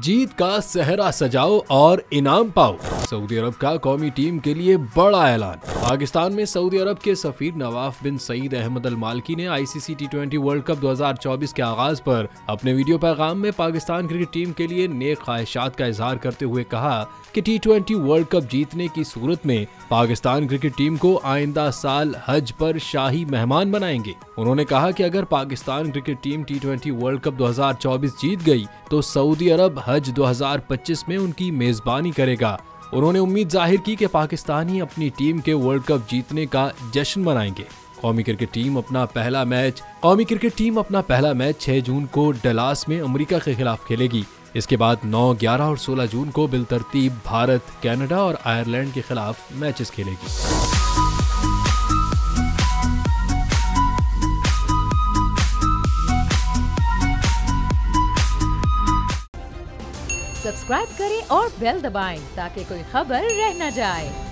जीत का सेहरा सजाओ और इनाम पाओ। सऊदी अरब का कौमी टीम के लिए बड़ा ऐलान। पाकिस्तान में सऊदी अरब के सफीर नवाफ बिन सईद अहमद अल मालकी ने ICC T20 वर्ल्ड कप 2024 के आगाज पर अपने वीडियो पैगाम में पाकिस्तान क्रिकेट टीम के लिए नेक ख्वाहिशात का इजहार करते हुए कहा कि T20 वर्ल्ड कप जीतने की सूरत में पाकिस्तान क्रिकेट टीम को आइंदा साल हज पर शाही मेहमान बनाएंगे। उन्होंने कहा कि अगर Pakistan cricket team T20 world cup 2024 जीत गई तो सऊदी अरब हज 2025 में उनकी मेजबानी करेगा। उन्होंने उम्मीद जाहिर की कि पाकिस्तानी अपनी टीम के वर्ल्ड कप जीतने का जश्न मनाएंगे। कौमी क्रिकेट टीम अपना पहला मैच 6 जून को डलास में अमेरिका के खिलाफ खेलेगी। इसके बाद 9, 11 और 16 जून को बिलतरतीब भारत, कनाडा और आयरलैंड के खिलाफ मैचेस खेलेगी। सब्सक्राइब करें और बेल दबाएं ताकि कोई खबर रह न जाए।